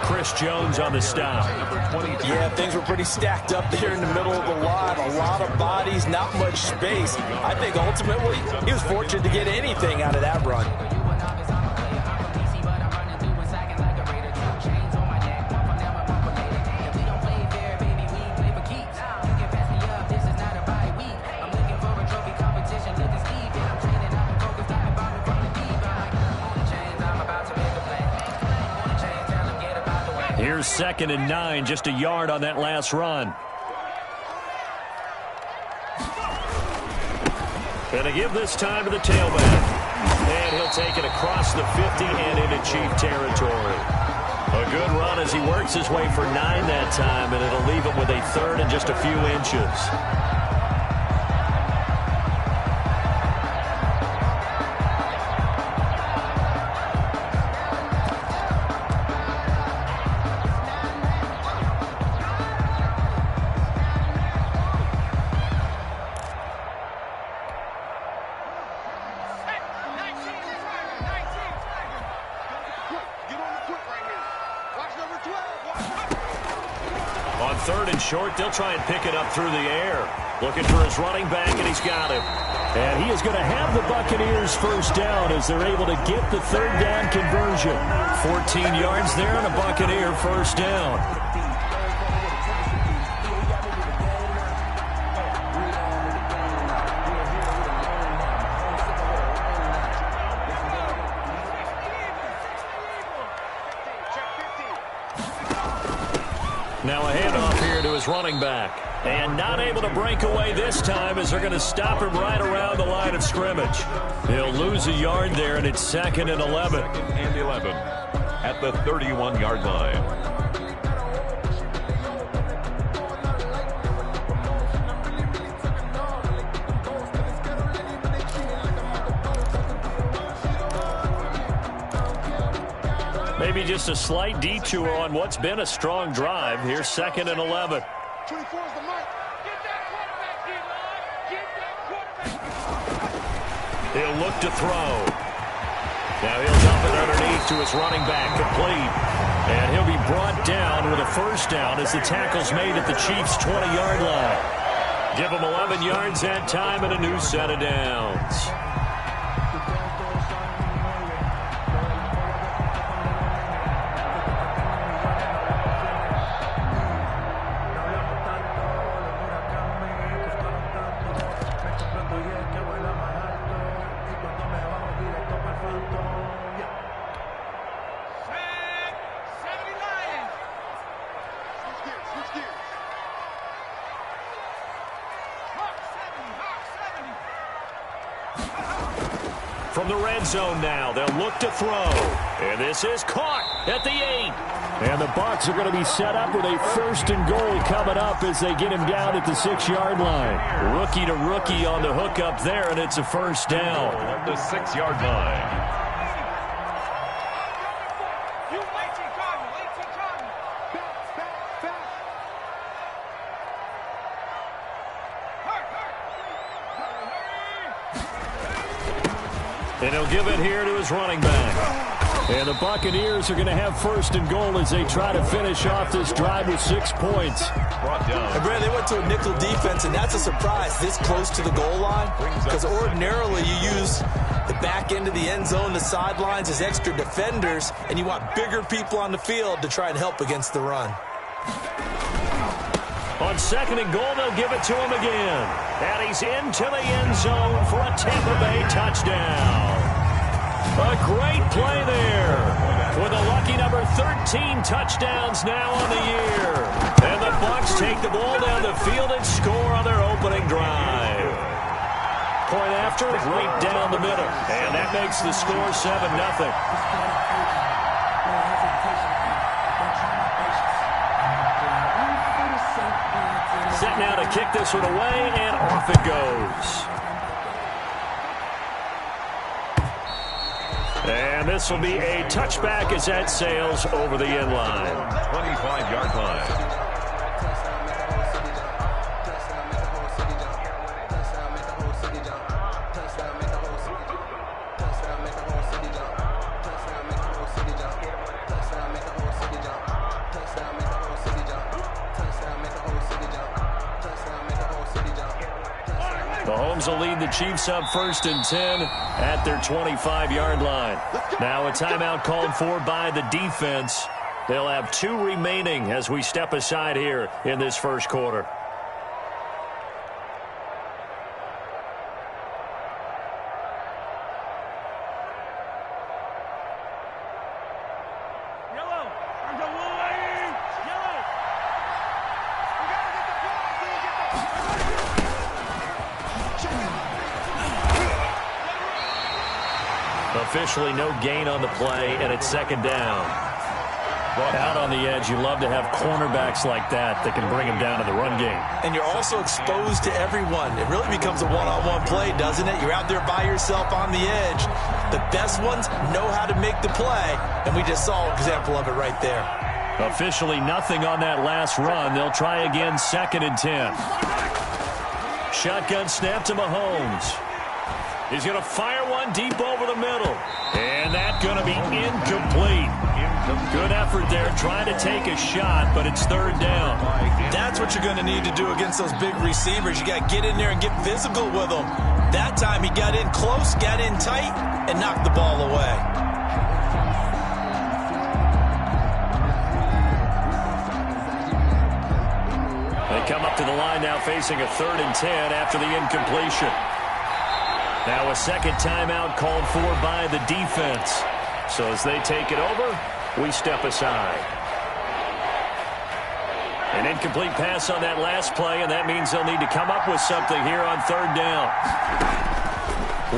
Chris Jones on the stop. Yeah, things were pretty stacked up there in the middle of the line. A lot of bodies, not much space. I think ultimately he was fortunate to get anything out of that run. Here's 2nd and 9, just a yard on that last run. Gonna give this time to the tailback. And he'll take it across the 50 and into Chief territory. A good run as he works his way for 9 that time, and it'll leave him with a 3rd and just a few inches. On 3rd and short, they'll try and pick it up through the air. Looking for his running back, and he's got him. And he is going to have the Buccaneers first down as they're able to get the 3rd down conversion. 14 yards there and a Buccaneer first down. Now a handoff here to his running back. And not able to break away this time as they're going to stop him right around the line of scrimmage. He'll lose a yard there, and it's 2nd and 11. 2nd and 11 at the 31-yard line. Maybe just a slight detour on what's been a strong drive. Here's 2nd and 11. 24 is the mark. Get that quarterback, D-line. Get that quarterback. He'll look to throw. Now he'll dump it underneath to his running back, complete. And he'll be brought down with a first down as the tackle's made at the Chiefs' 20-yard line. Give him 11 yards that time and a new set of downs. From the red zone now, they'll look to throw. And this is caught at the 8. And the Bucs are going to be set up with a 1st and goal coming up as they get him down at the 6-yard line. Rookie to rookie on the hookup there, and it's a first down. At the 6-yard line. And he'll give it here to his running back. And the Buccaneers are going to have 1st and goal as they try to finish off this drive with 6 points. Brought down. And Brad, they went to a nickel defense, and that's a surprise this close to the goal line. Because ordinarily you use the back end of the end zone, the sidelines as extra defenders, and you want bigger people on the field to try and help against the run. On 2nd and goal, they'll give it to him again. And he's into the end zone for a Tampa Bay touchdown. A great play there with a lucky number 13 touchdowns now on the year. And the Bucs take the ball down the field and score on their opening drive. Point after, right down the middle. And that makes the score 7-0. Set now to kick this one away, and off it goes. And this will be a touchback as that sails over the end line. 25-yard line. Mahomes will lead the Chiefs up 1st and 10 at their 25-yard line. Now a timeout called for by the defense. They'll have 2 remaining as we step aside here in this first quarter. Officially no gain on the play, and it's 2nd down. Out on the edge, you love to have cornerbacks like that can bring them down to the run game. And you're also exposed to everyone. It really becomes a one-on-one play, doesn't it? You're out there by yourself on the edge. The best ones know how to make the play, and we just saw an example of it right there. Officially nothing on that last run. They'll try again 2nd and 10. Shotgun snap to Mahomes. He's going to fire one deep over the middle. And that's going to be incomplete. Good effort there trying to take a shot, but it's 3rd down. That's what you're going to need to do against those big receivers. You got to get in there and get physical with them. That time he got in close, got in tight, and knocked the ball away. They come up to the line now facing a 3rd and 10 after the incompletion. Now a 2nd timeout called for by the defense. So as they take it over, we step aside. An incomplete pass on that last play, and that means they'll need to come up with something here on 3rd down.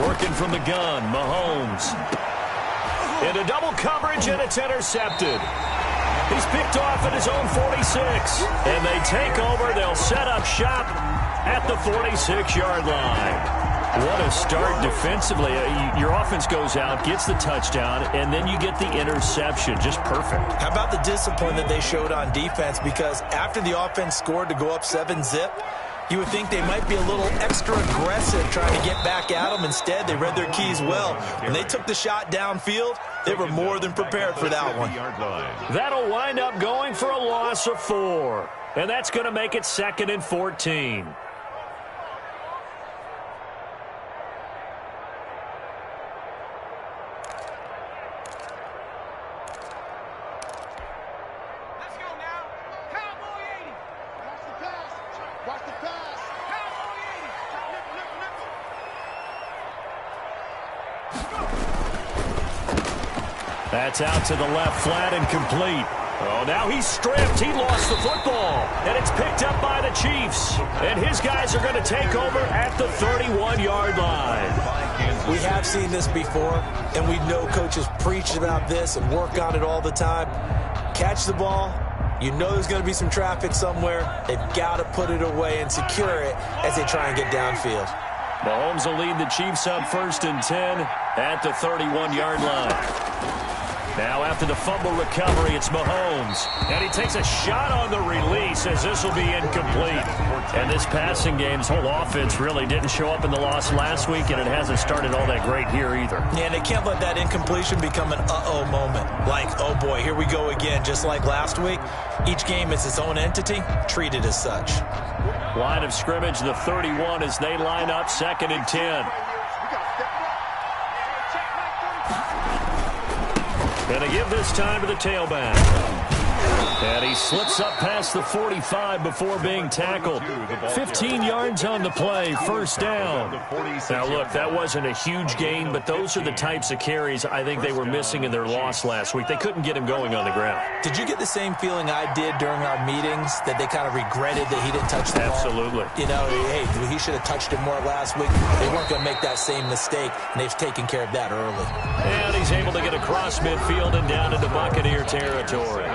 Working from the gun, Mahomes. Into double coverage, and it's intercepted. He's picked off at his own 46. And they take over. They'll set up shop at the 46-yard line. What a start defensively. Your offense goes out, gets the touchdown, and then you get the interception. Just perfect. How about the discipline that they showed on defense? Because after the offense scored to go up 7-zip, you would think they might be a little extra aggressive trying to get back at them. Instead, they read their keys well. When they took the shot downfield, they were more than prepared for that one. That'll wind up going for a loss of 4. And that's going to make it 2nd and 14. That's out to the left, flat and complete. Oh, now he's stripped. He lost the football. And it's picked up by the Chiefs. And his guys are going to take over at the 31-yard line. We have seen this before, and we know coaches preach about this and work on it all the time. Catch the ball. You know there's going to be some traffic somewhere. They've got to put it away and secure it as they try and get downfield. Mahomes will lead the Chiefs up 1st and 10 at the 31-yard line. Now after the fumble recovery, it's Mahomes. And he takes a shot on the release as this will be incomplete. And this passing game's whole offense really didn't show up in the loss last week, and it hasn't started all that great here either. Yeah, and they can't let that incompletion become an uh-oh moment. Like, oh boy, here we go again. Just like last week, each game is its own entity, treated as such. Line of scrimmage, the 31 as they line up 2nd and 10. And they give this time to the tailback. And he slips up past the 45 before being tackled. 15 yards on the play, 1st down. Now, look, that wasn't a huge gain, but those are the types of carries I think they were missing in their loss last week. They couldn't get him going on the ground. Did you get the same feeling I did during our meetings, that they kind of regretted that he didn't touch the ball? Absolutely. You know, hey, he should have touched it more last week. They weren't going to make that same mistake, and they've taken care of that early. And he's able to get across midfield and down into Buccaneer territory.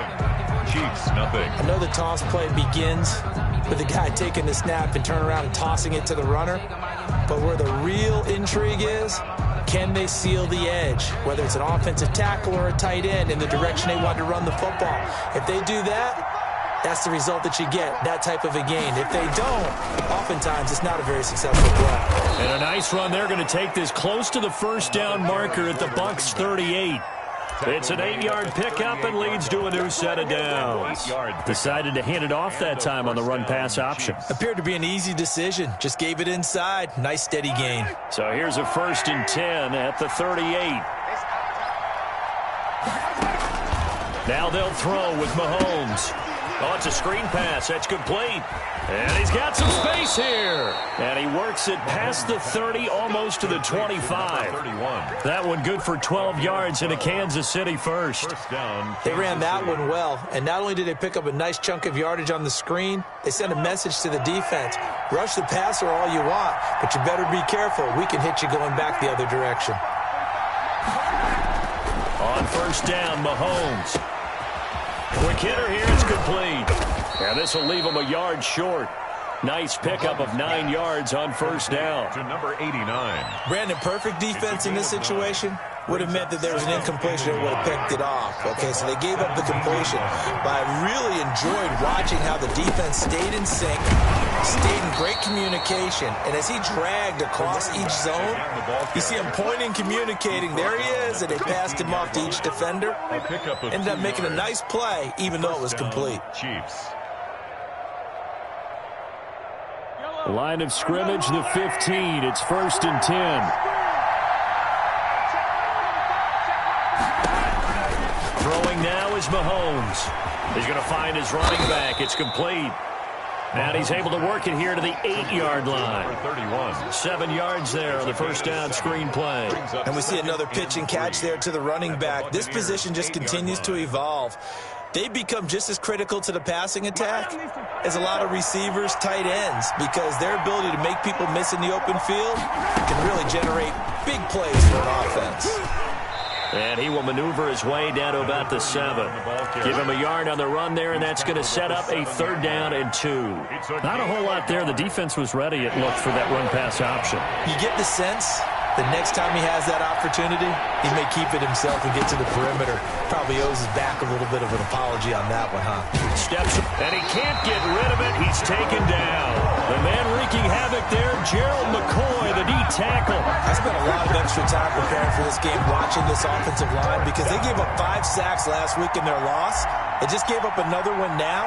Chiefs, nothing. I know the toss play begins with the guy taking the snap and turning around and tossing it to the runner. But where the real intrigue is, can they seal the edge? Whether it's an offensive tackle or a tight end in the direction they want to run the football. If they do that, that's the result that you get, that type of a gain. If they don't, oftentimes it's not a very successful play. And a nice run. They're going to take this close to the 1st down marker at the Bucs 38. It's an 8-yard pickup and leads to a new set of downs. Decided to hand it off that time on the run-pass option. Appeared to be an easy decision. Just gave it inside. Nice steady gain. So here's a 1st and 10 at the 38. Now they'll throw with Mahomes. Oh, it's a screen pass. That's complete. And he's got some space here. And he works it past the 30, almost to the 25. That one good for 12 yards in a Kansas City first. They ran that one well. And not only did they pick up a nice chunk of yardage on the screen, they sent a message to the defense. Rush the passer all you want, but you better be careful. We can hit you going back the other direction. On 1st down, Mahomes. Quick hitter here, it's complete. And this will leave him a yard short. Nice pickup of 9 yards on 1st down. To number 89. Brandon, perfect defense in this situation would have meant that there was an incompletion and would have picked it off. Okay, so they gave up the completion. But I really enjoyed watching how the defense stayed in sync, stayed in great communication. And as he dragged across each zone, you see him pointing, communicating. There he is, and they passed him off to each defender. Ended up making a nice play, even though it was complete. Chiefs. Line of scrimmage, the 15. It's 1st and 10. Throwing now is Mahomes. He's going to find his running back. It's complete. And he's able to work it here to the 8-yard line. 7 yards there on the 1st down screen play. And we see another pitch and catch there to the running back. This position just continues to evolve. They become just as critical to the passing attack as a lot of receivers, tight ends, because their ability to make people miss in the open field can really generate big plays for an offense. And he will maneuver his way down to about the 7. Give him a yard on the run there, and that's going to set up a 3rd down and 2. Not a whole lot there. The defense was ready, it looked, for that run-pass option. You get the sense the next time he has that opportunity, he may keep it himself and get to the perimeter. Probably owes his back a little bit of an apology on that one, huh? Steps, and he can't get rid of it. He's taken down. The man wreaking havoc there, Gerald McCoy, the D tackle. I spent a lot of extra time preparing for this game, watching this offensive line, because they gave up 5 sacks last week in their loss. They just gave up another one now.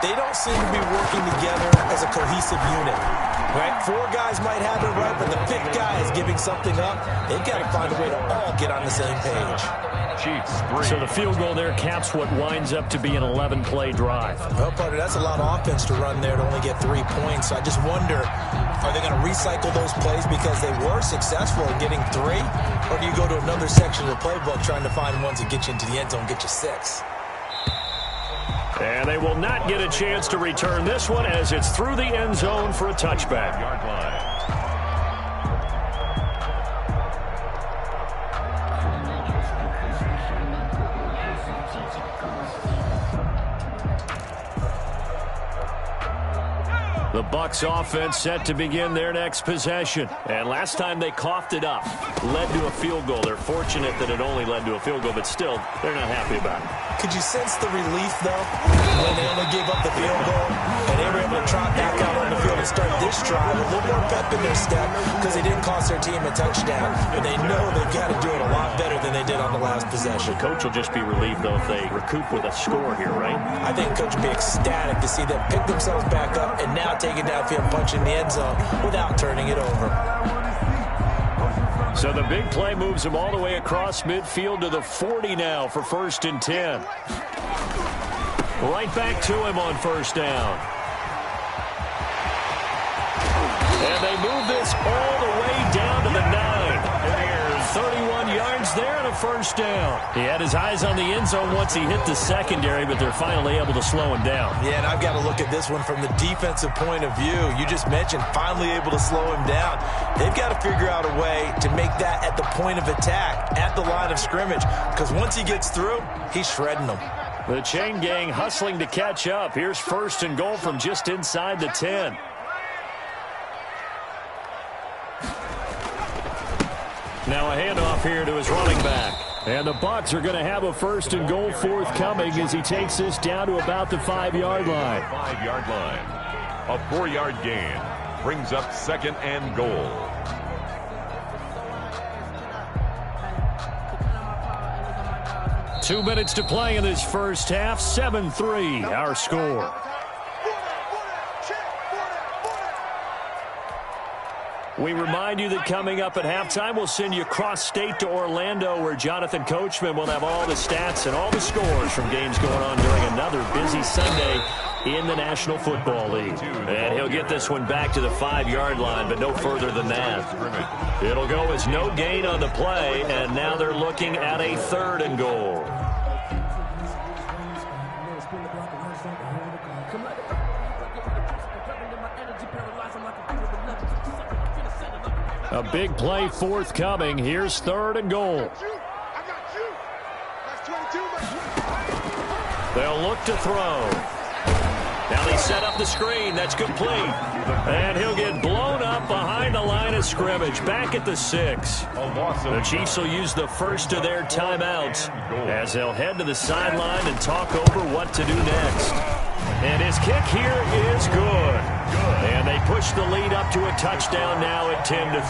They don't seem to be working together as a cohesive unit. Right? 4 guys might have it right, but the 5th guy is giving something up. They've got to find a way to all get on the same page. Chiefs 3. So the field goal there caps what winds up to be an 11-play drive. Well, partner, that's a lot of offense to run there to only get 3 points. So I just wonder, are they going to recycle those plays because they were successful in getting 3? Or do you go to another section of the playbook trying to find ones that get you into the end zone, get you 6? And they will not get a chance to return this one as it's through the end zone for a touchback. Yard line. The Bucs offense set to begin their next possession. And last time they coughed it up, led to a field goal. They're fortunate that it only led to a field goal, but still, they're not happy about it. Could you sense the relief, though, when they only gave up the field goal and they were able to trot back out on the field and start this drive with a little more pep in their step because they didn't cost their team a touchdown. And they know they've got to do it a lot better than they did on the last possession. The coach will just be relieved, though, if they recoup with a score here, right? I think coach will be ecstatic to see them pick themselves back up and now take it downfield, punch in the end zone without turning it over. So the big play moves him all the way across midfield to the 40 now for 1st and 10. Right back to him on 1st down. And they move this all the way down to the 9. 31 yards there and a 1st down. He had his eyes on the end zone once he hit the secondary, but they're finally able to slow him down. Yeah, and I've got to look at this one from the defensive point of view. You just mentioned finally able to slow him down. They've got to figure out a way to make that at the point of attack, at the line of scrimmage, because once he gets through, he's shredding them. The chain gang hustling to catch up. Here's 1st and goal from just inside the 10. Now a handoff here to his running back. And the Bucs are going to have a 1st and goal forthcoming as he takes this down to about the 5-yard line. 5-yard line. A 4-yard gain brings up 2nd and goal. 2 minutes to play in this first half. 7-3, our score. We remind you that coming up at halftime, we'll send you cross-state to Orlando, where Jonathan Coachman will have all the stats and all the scores from games going on during another busy Sunday in the National Football League. And he'll get this one back to the 5-yard line, but no further than that. It'll go as no gain on the play, and now they're looking at a 3rd and goal. A big play forthcoming. Here's 3rd and goal. They'll look to throw. Now they set up the screen. That's complete. And he'll get blown up behind the line of scrimmage. Back at the 6. The Chiefs will use the first of their timeouts as they'll head to the sideline and talk over what to do next. And his kick here is good. And they push the lead up to a touchdown now at 10-3.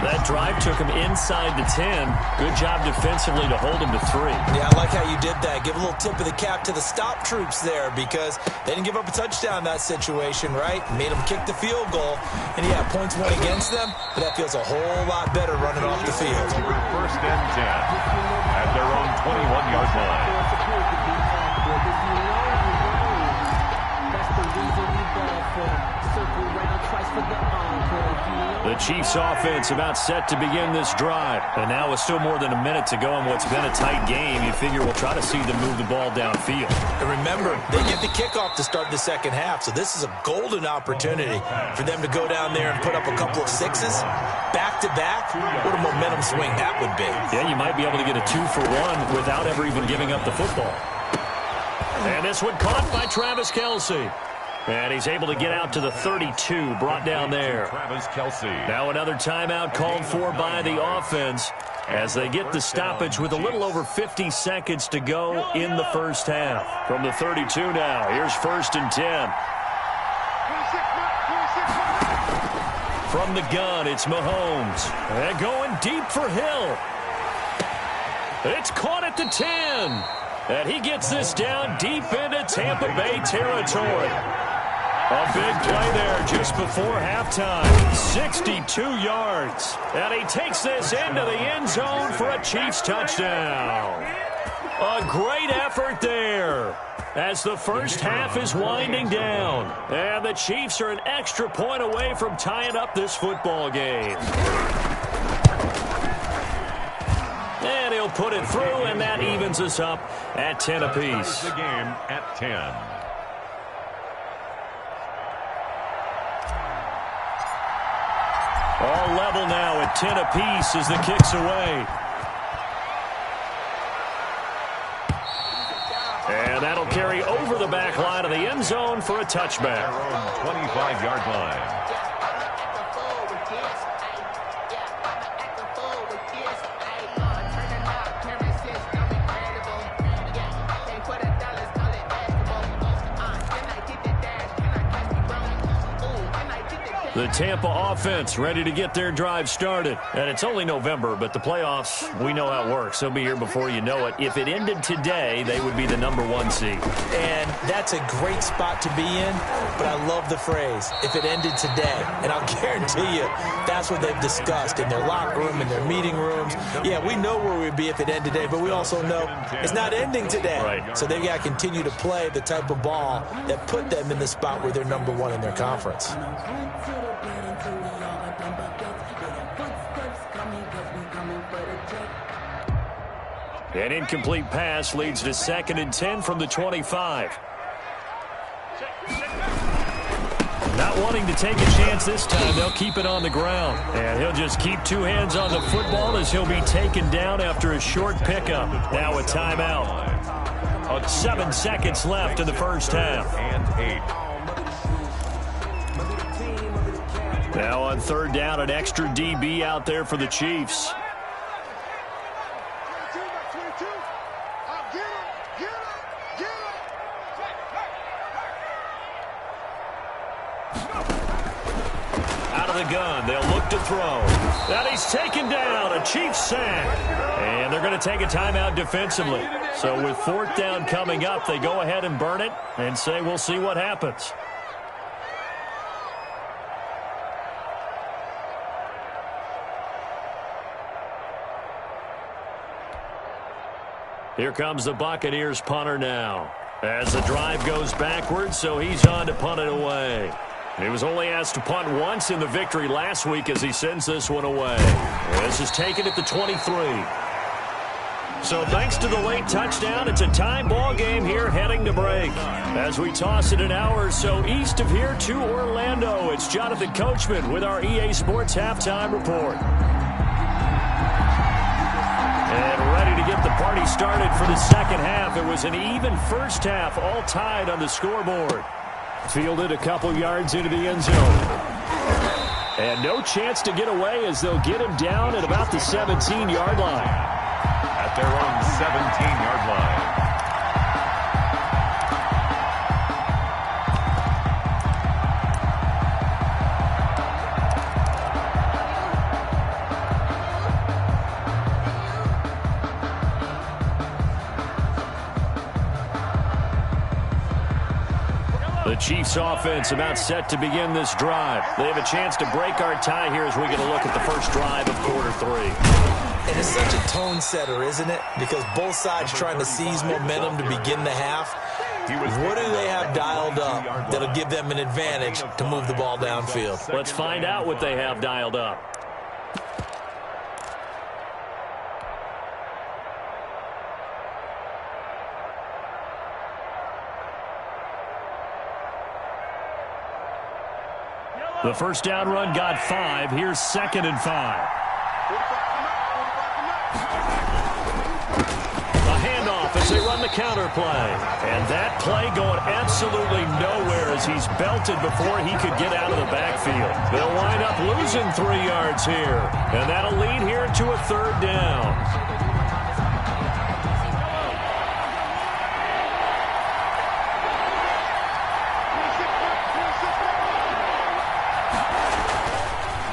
That drive took him inside the 10. Good job defensively to hold him to 3. Yeah, I like how you did that. Give a little tip of the cap to the stop troops there, because they didn't give up a touchdown in that situation, right? Made them kick the field goal. And yeah, points went against them, but that feels a whole lot better running off the field. 1st and 10 at their own 21-yard line. The Chiefs offense about set to begin this drive. And now with still more than a minute to go in what's been a tight game, you figure we'll try to see them move the ball downfield. And remember, they get the kickoff to start the second half, so this is a golden opportunity for them to go down there and put up a couple of 6s back-to-back. What a momentum swing that would be. Yeah, you might be able to get a 2-for-1 without ever even giving up the football. And this one caught by Travis Kelce. And he's able to get out to the 32, brought down there. Travis Kelce. Now another timeout called for by the offense as they get the stoppage with a little over 50 seconds to go in the first half. From the 32 now, here's 1st and 10. From the gun, it's Mahomes. And going deep for Hill. It's caught at the 10. And he gets this down deep into Tampa Bay territory. A big play there just before halftime. 62 yards. And he takes this into the end zone for a Chiefs touchdown. A great effort there as the first half is winding down. And the Chiefs are an extra point away from tying up this football game. And he'll put it through, and that evens us up at 10 apiece. The game at 10. All level now at 10 apiece as the kick's away. And that'll carry over the back line of the end zone for a touchback. 25-yard line. The Tampa offense ready to get their drive started. And it's only November, but the playoffs, we know how it works. They'll be here before you know it. If it ended today, they would be the #1 seed. And that's a great spot to be in, but I love the phrase, if it ended today. And I'll guarantee you, that's what they've discussed in their locker room, in their meeting rooms. Yeah, we know where we'd be if it ended today, but we also know it's not ending today. Right. So they've got to continue to play the type of ball that put them in the spot where they're #1 in their conference. An incomplete pass leads to 2nd and 10 from the 25. Not wanting to take a chance this time, they'll keep it on the ground. And he'll just keep 2 hands on the football as he'll be taken down after a short pickup. Now a timeout. 7 seconds left in the first half. And 8. Now on 3rd down, an extra DB out there for the Chiefs. Out of the gun. They'll look to throw. And he's taken down. A Chiefs sack. And they're going to take a timeout defensively. So with fourth down coming up, they go ahead and burn it and say we'll see what happens. Here comes the Buccaneers punter now. As the drive goes backwards, so he's on to punt it away. He was only asked to punt once in the victory last week as he sends this one away. This is taken at the 23. So thanks to the late touchdown, it's a tie ball game here heading to break. As we toss it an hour or so east of here to Orlando, it's Jonathan Coachman with our EA Sports Halftime Report. And ready to get the party started for the second half. It was an even first half, all tied on the scoreboard. Fielded a couple yards into the end zone. And no chance to get away as they'll get him down at about the 17-yard line. At their own 17-yard line. The Chiefs offense about set to begin this drive. They have a chance to break our tie here as we get a look at the first drive of quarter three. And it's such a tone setter, isn't it? Because both sides trying to seize momentum to begin the half. What do they have dialed up that'll give them an advantage to move the ball downfield? Let's find out what they have dialed up. The first down run got 5. Here's 2nd and 5. A handoff as they run the counter play. And that play going absolutely nowhere as he's belted before he could get out of the backfield. They'll wind up losing 3 yards here. And that'll lead here to a 3rd down.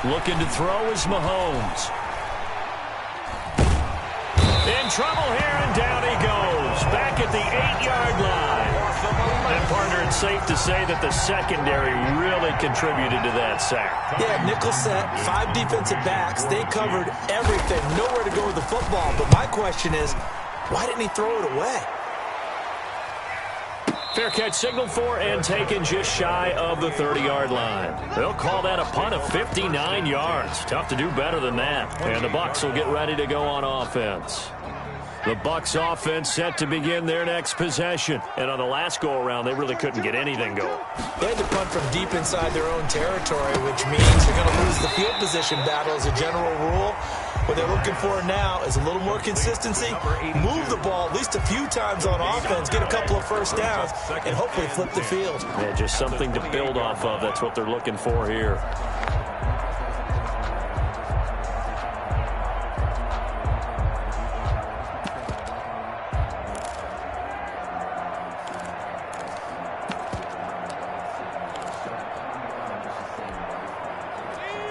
Looking to throw is Mahomes. In trouble here, and down he goes. Back at the 8-yard line. And, partner, it's safe to say that the secondary really contributed to that sack. Yeah, nickel set, 5 defensive backs. They covered everything. Nowhere to go with the football. But my question is, why didn't he throw it away? Fair catch signaled for and taken just shy of the 30-yard line. They'll call that a punt of 59 yards. Tough to do better than that. And the Bucs will get ready to go on offense. The Bucs offense set to begin their next possession. And on the last go-around, they really couldn't get anything going. They had to punt from deep inside their own territory, which means they're going to lose the field position battle as a general rule. What they're looking for now is a little more consistency, move the ball at least a few times on offense, get a couple of first downs, and hopefully flip the field. Yeah, just something to build off of. That's what they're looking for here.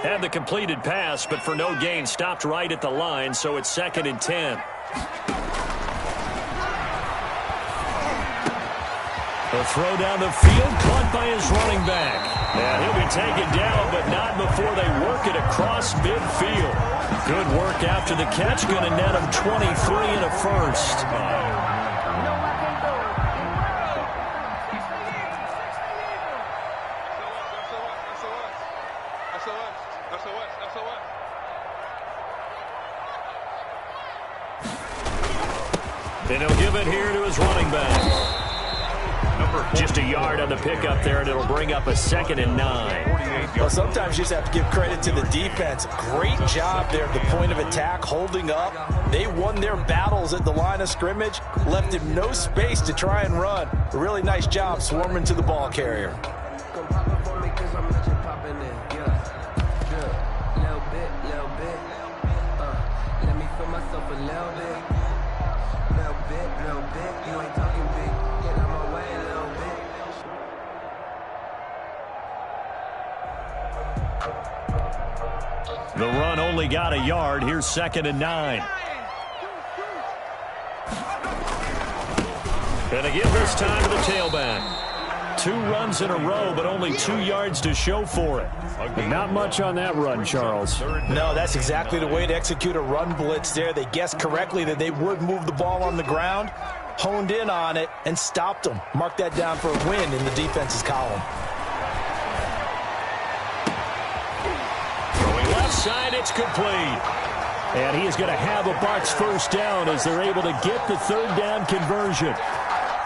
Had the completed pass, but for no gain, stopped right at the line, so it's 2nd and 10. A throw down the field, caught by his running back. And he'll be taken down, but not before they work it across midfield. Good work after the catch, going to net him 23 and a first. And he'll give it here to his running back. Just a yard on the pickup there, and it'll bring up a 2nd and 9. Well, sometimes you just have to give credit to the defense. Great job there at the point of attack, holding up. They won their battles at the line of scrimmage, left him no space to try and run. A really nice job swarming to the ball carrier. The run only got a yard. Here's 2nd and 9. And again this time to the tailback. 2 runs in a row, but only 2 yards to show for it. But not much on that run, Charles. No, that's exactly the way to execute a run blitz there. They guessed correctly that they would move the ball on the ground, honed in on it, and stopped them. Mark that down for a win in the defense's column. Throwing left side, it's complete. And he is going to have a Bucs first down as they're able to get the 3rd down conversion.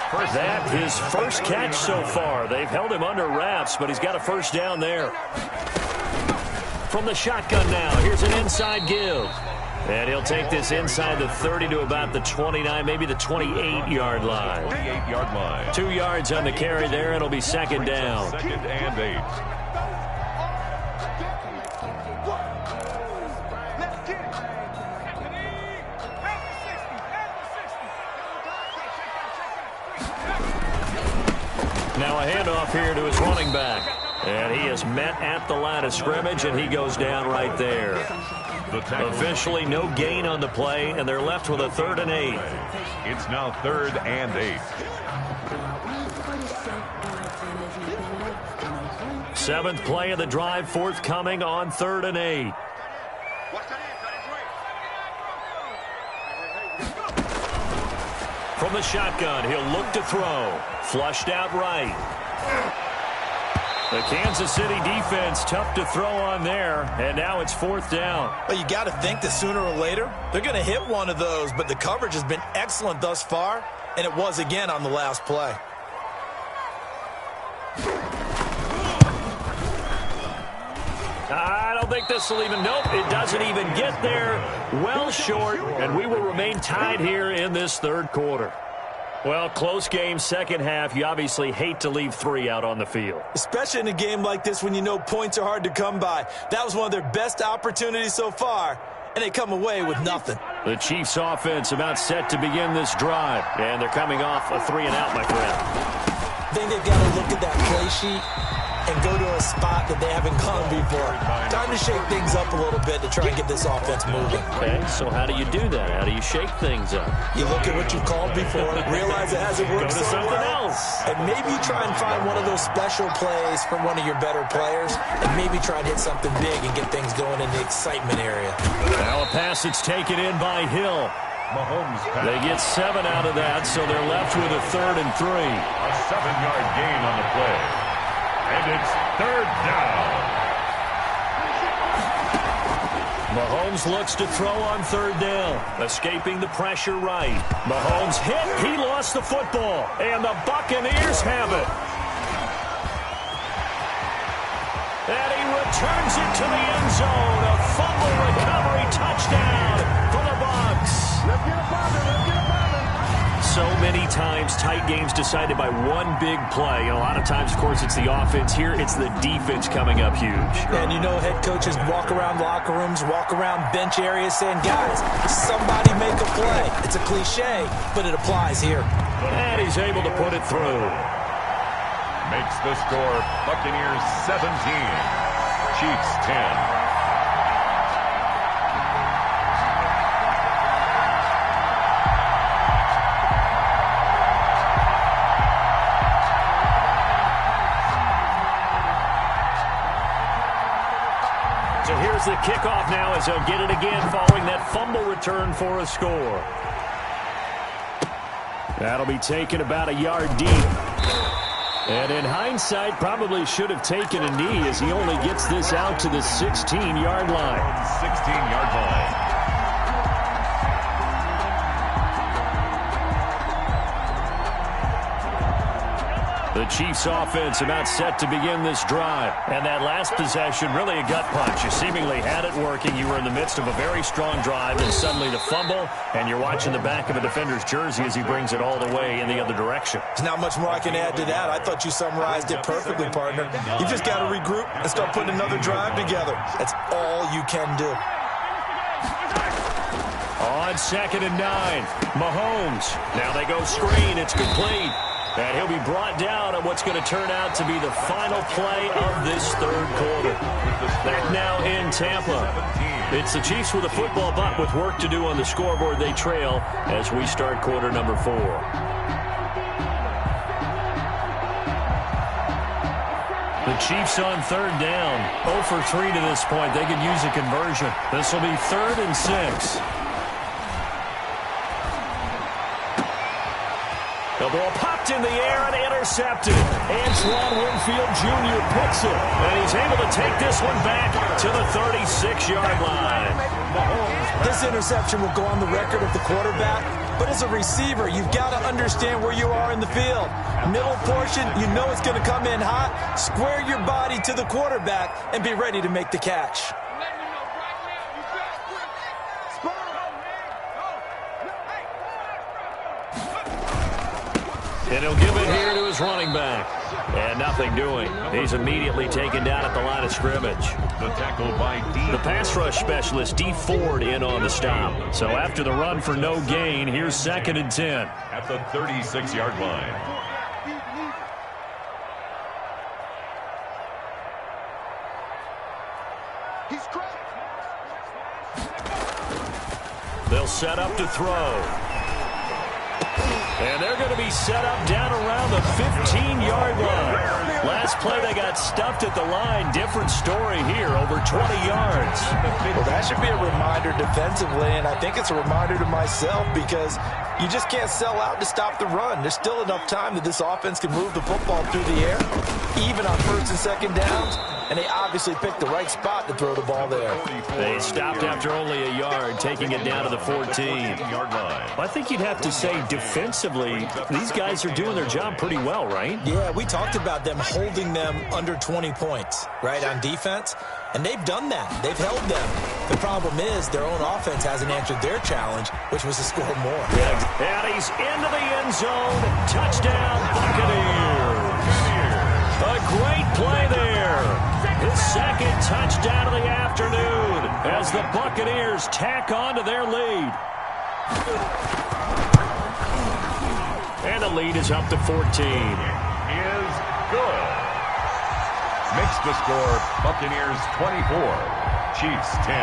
That his first catch so far. They've held him under wraps, but he's got a first down there. From the shotgun now, here's an inside give. And he'll take this inside the 30 to about the 29, maybe the 28-yard line. 28-yard line. 2 yards on the carry there, and it'll be 2nd down. 2nd and 8. Now a handoff here to his running back. And he is met at the line of scrimmage, and he goes down right there. Officially no gain on the play, and they're left with a 3rd and 8. It's now 3rd and 8. 7th play of the drive forthcoming on 3rd and 8. From the shotgun, he'll look to throw. Flushed out right. The Kansas City defense tough to throw on there, and now it's 4th down. Well, you got to think that sooner or later they're going to hit one of those, but the coverage has been excellent thus far, and it was again on the last play. I don't think this will even, nope, it doesn't even get there. Well short, and we will remain tied here in this 3rd quarter. Well, close game, 2nd half. You obviously hate to leave 3 out on the field. Especially in a game like this when you know points are hard to come by. That was one of their best opportunities so far, and they come away with nothing. The Chiefs offense about set to begin this drive, and they're coming off a 3 and out, my friend. I think they've got to look at that play sheet and go to a spot that they haven't gone before. Time to shake things up a little bit to try and get this offense moving. Okay, so how do you do that? How do you shake things up? You look at what you've called before, realize it hasn't worked Go to so something well, else. and maybe you try and find one of those special plays from one of your better players, and maybe try and hit something big and get things going in the excitement area. Now a pass that's taken in by Hill. Mahomes pass. They get 7 out of that, so they're left with a 3rd and 3. A 7-yard gain on the play. And it's 3rd down. Mahomes looks to throw on 3rd down. Escaping the pressure right. Mahomes hit. He lost the football. And the Buccaneers have it. And he returns it to the end zone. A fumble recovery touchdown for the Bucs. Let's get a bother. Let's get a bother. So many times tight games decided by one big play. And a lot of times, of course, it's the offense. Here, it's the defense coming up huge. And you know head coaches walk around locker rooms, walk around bench areas saying, guys, somebody make a play. It's a cliche, but it applies here. And he's able to put it through. Makes the score Buccaneers 17, Chiefs 10. So here's the kickoff now as they'll get it again following that fumble return for a score. That'll be taken about a yard deep. And in hindsight, probably should have taken a knee as he only gets this out to the 16-yard line. 16-yard line. The Chiefs offense about set to begin this drive. And that last possession, really a gut punch. You seemingly had it working. You were in the midst of a very strong drive, and suddenly the fumble, and you're watching the back of a defender's jersey as he brings it all the way in the other direction. There's not much more I can add to that. I thought you summarized it perfectly, partner. You just got to regroup and start putting another drive together. That's all you can do. On 2nd and 9, Mahomes. Now they go screen. It's complete. And he'll be brought down at what's going to turn out to be the final play of this third quarter. Back now in Tampa. It's the Chiefs with a football, but with work to do on the scoreboard, they trail as we start quarter number 4. The Chiefs on third down. 0 for 3 to this point. They could use a conversion. This will be 3rd and 6. The ball popped in the air and intercepted. Antoine Winfield Jr. picks it. And he's able to take this one back to the 36-yard line. This interception will go on the record of the quarterback. But as a receiver, you've got to understand where you are in the field. Middle portion, you know it's going to come in hot. Square your body to the quarterback and be ready to make the catch. And he'll give it here to his running back. And nothing doing. He's immediately taken down at the line of scrimmage. The tackle by D. The pass rush specialist, D. Ford, in on the stop. So after the run for no gain, here's 2nd and 10. At the 36-yard line. They'll set up to throw. And they're going to be set up down around the 15-yard line. Last play, they got stuffed at the line. Different story here, over 20 yards. Well, that should be a reminder defensively, and I think it's a reminder to myself because you just can't sell out to stop the run. There's still enough time that this offense can move the football through the air, even on 1st and 2nd downs, and they obviously picked the right spot to throw the ball there. They stopped after only a yard, taking it down to the 14-yard line. I think you'd have to say defensively, these guys are doing their job pretty well, right? Yeah, we talked about them holding them under 20 points, right, on defense, and they've done that. They've held them. The problem is their own offense hasn't answered their challenge, which was to score more. And he's into the end zone. Touchdown, Buccaneers. A great play there. His 2nd touchdown of the afternoon as the Buccaneers tack on to their lead. And the lead is up to 14. Is good. Makes the score Buccaneers 24, Chiefs 10.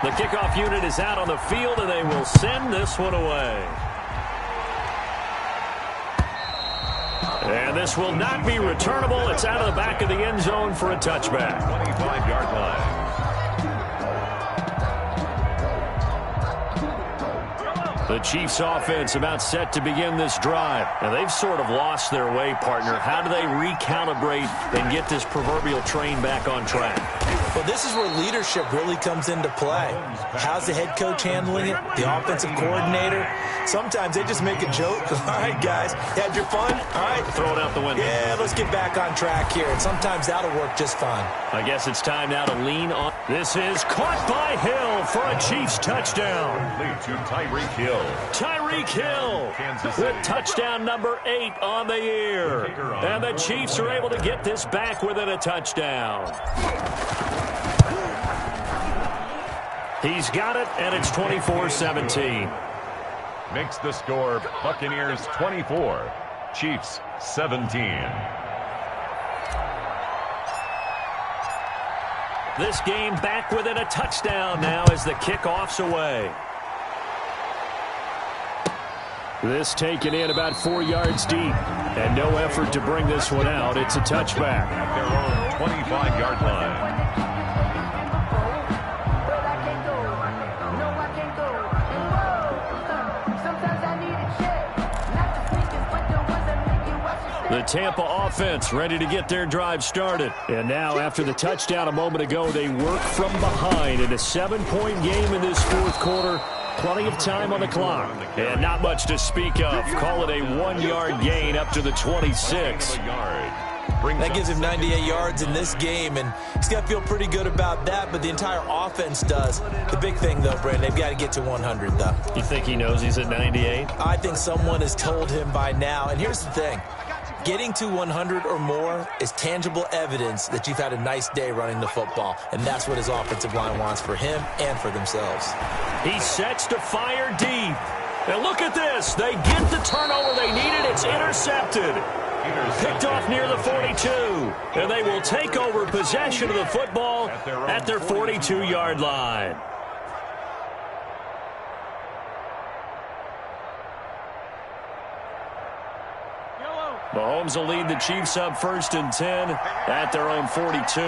The kickoff unit is out on the field, and they will send this one away. And this will not be returnable. It's out of the back of the end zone for a touchback. 25-yard line. The Chiefs offense about set to begin this drive. And they've sort of lost their way, partner. How do they recalibrate and get this proverbial train back on track? Well, this is where leadership really comes into play. How's the head coach handling it? The offensive coordinator? Sometimes they just make a joke. All right, guys, had your fun? All right. Throw it out the window. Yeah, let's get back on track here. And sometimes that'll work just fine. I guess it's time now to lean on. This is caught by Hill for a Chiefs touchdown. Lead to Tyreek Hill. Tyreek Hill with touchdown number 8 on the year. And the Chiefs are able to get this back within a touchdown. He's got it, and it's 24-17. Makes the score Buccaneers 24, Chiefs 17. This game back within a touchdown now as the kickoff's away. This taken in about 4 yards deep. And no effort to bring this one out. It's a touchback. At their own 25-yard line. The Tampa offense ready to get their drive started. And now, after the touchdown a moment ago, they work from behind in a 7-point game in this fourth quarter. Plenty of time on the clock. And not much to speak of. Call it a 1-yard gain up to the 26. That gives him 98 yards in this game, and he's got to feel pretty good about that, but the entire offense does. The big thing, though, Brent, they've got to get to 100, though. You think he knows he's at 98? I think someone has told him by now. And here's the thing. Getting to 100 or more is tangible evidence that you've had a nice day running the football, and that's what his offensive line wants for him and for themselves. He sets to fire deep. And look at this. They get the turnover they needed. It's intercepted. Picked off near the 42. And they will take over possession of the football at their 42-yard line. Mahomes will lead the Chiefs up 1st and 10 at their own 42.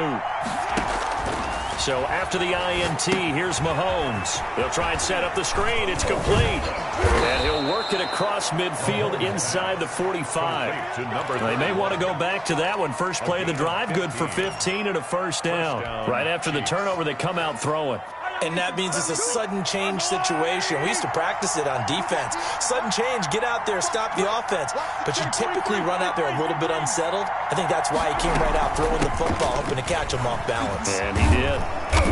So after the INT, here's Mahomes. He'll try and set up the screen. It's complete. And he'll work it across midfield inside the 45. They may want to go back to that one. First play of the drive, good for 15 and a first down. Right after the turnover, they come out throwing. And that means it's a sudden change situation. We used to practice it on defense. Sudden change, get out there, stop the offense. But you typically run out there a little bit unsettled. I think that's why he came right out throwing the football, hoping to catch him off balance. And he did.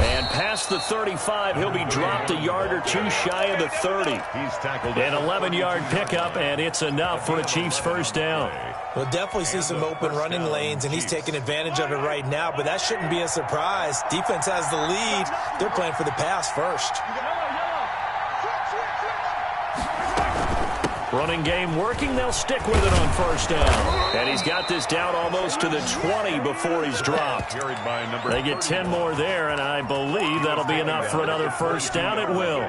And past the 35, he'll be dropped a yard or two shy of the 30. He's tackled An 11-yard pickup, and it's enough for a Chiefs first down. We'll definitely see some open running lanes, and he's taking advantage of it right now, but that shouldn't be a surprise. Defense has the lead. They're playing for the pass first. Running game working. They'll stick with it on first down. And he's got this down almost to the 20 before he's dropped. They get 10 more there, and I believe that'll be enough for another first down. It will.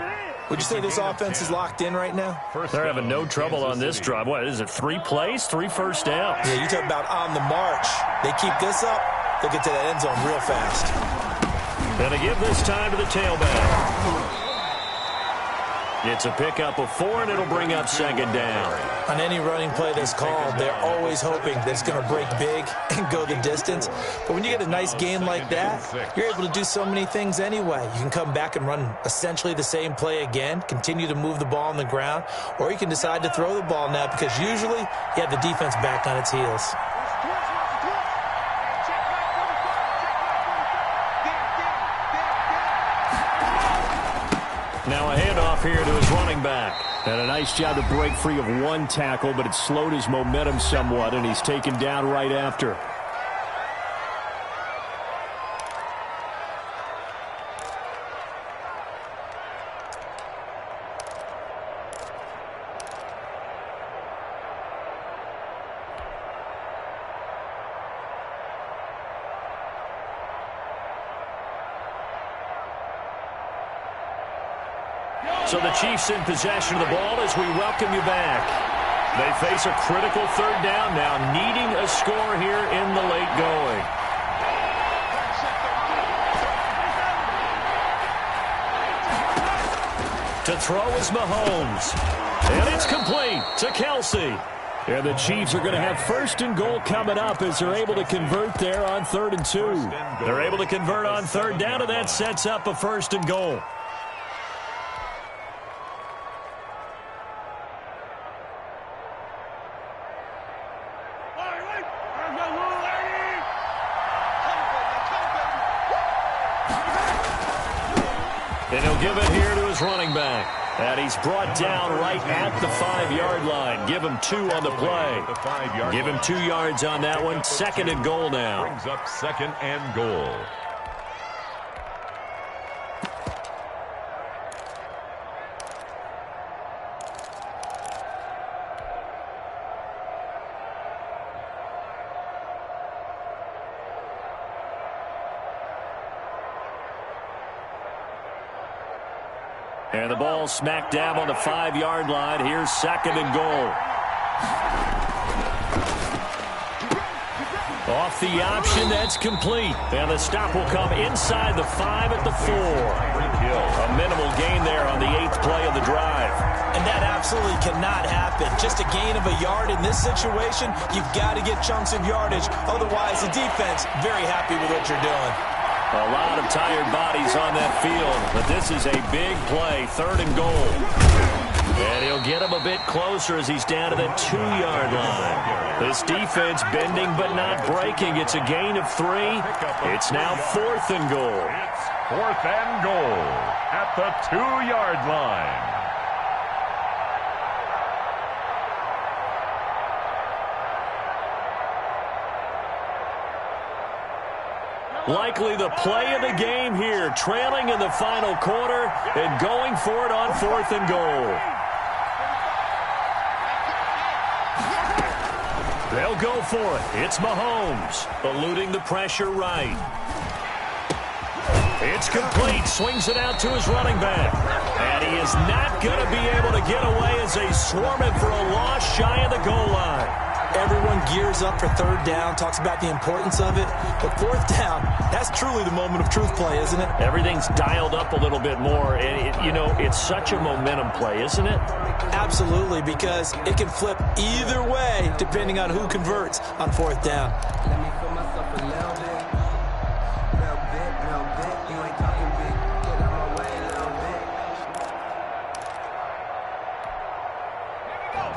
Would you say this offense is locked in right now? They're having no trouble on this drive. What is it, 3 plays, 3 first downs? Yeah, you talk about on the march. They keep this up, they'll get to that end zone real fast. Gonna give this time to the tailback. It's a pickup of 4, and it'll bring up second down. On any running play that's called, they're always hoping that it's going to break big and go the distance. But when you get a nice game like that, you're able to do so many things anyway. You can come back and run essentially the same play again, continue to move the ball on the ground, or you can decide to throw the ball now because usually you have the defense back on its heels. Now a handoff here to his running back. And a nice job to break free of one tackle, but it slowed his momentum somewhat, and he's taken down right after. So the Chiefs in possession of the ball as we welcome you back. They face a critical third down now, needing a score here in the late going. To throw is Mahomes. And it's complete to Kelsey. And the Chiefs are going to have first and goal coming up as they're able to convert there on 3rd and 2. They're able to convert on third down, and that sets up a first and goal. And he'll give it here to his running back. And he's brought down right at the 5-yard line. Give him 2 on the play. Give him 2 yards on that one. 2nd and goal now. Brings up 2nd and goal. And the ball smack dab on the 5-yard line. Here's 2nd and goal. Off the option, that's complete. And the stop will come inside the 5 at the 4. A minimal gain there on the 8th play of the drive. And that absolutely cannot happen. Just a gain of a yard in this situation, you've got to get chunks of yardage. Otherwise, the defense, very happy with what you're doing. A lot of tired bodies on that field, but this is a big play, 3rd and goal. And he'll get him a bit closer as he's down to the 2-yard line. This defense bending but not breaking. It's a gain of 3. It's now 4th and goal. It's 4th and goal at the 2-yard line. Likely the play of the game here, trailing in the final quarter and going for it on 4th and goal. They'll go for it. It's Mahomes, eluding the pressure right. It's complete. Swings it out to his running back. And he is not going to be able to get away as they swarm him for a loss shy of the goal line. Everyone gears up for third down, talks about the importance of it. But fourth down, that's truly the moment of truth play, isn't it? Everything's dialed up a little bit more. And, it's such a momentum play, isn't it? Absolutely, because it can flip either way depending on who converts on fourth down. Let me feel myself a little bit. You ain't talking big. Get out my way a little bit.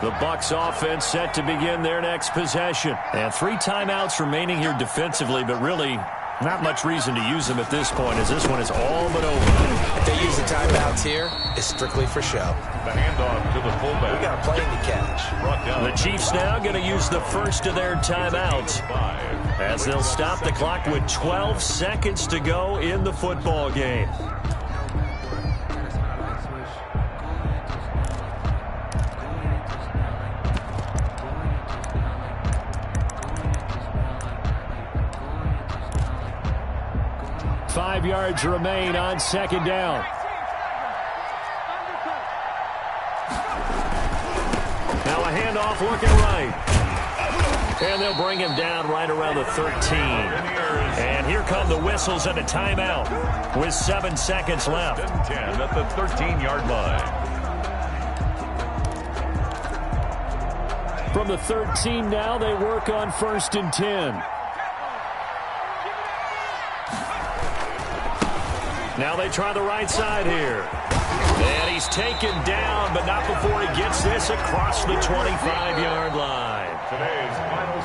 The Bucs offense set to begin their next possession. And 3 timeouts remaining here defensively, but really not much reason to use them at this point, as this one is all but over. If they use the timeouts here, it's strictly for show. The handoff to the fullback. We got a play to catch. The Chiefs now going to use the first of their timeouts as they'll stop the clock with 12 seconds to go in the football game. Five yards remain on second down. Now a handoff looking right. And they'll bring him down right around the 13. And here come the whistles and a timeout with 7 seconds left. 10 at the 13-yard line. From the 13 now, they work on 1st and 10. Now they try the right side here. And he's taken down, but not before he gets this across the 25-yard line.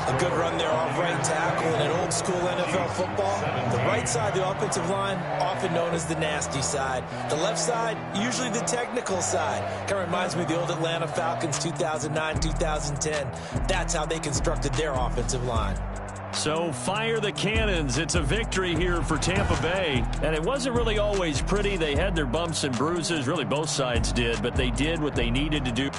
A good run there off right tackle in an old-school NFL football. The right side of the offensive line, often known as the nasty side. The left side, usually the technical side. Kind of reminds me of the old Atlanta Falcons 2009-2010. That's how they constructed their offensive line. So fire the cannons. It's a victory here for Tampa Bay. And it wasn't really always pretty. They had their bumps and bruises. Really, both sides did. But they did what they needed to do.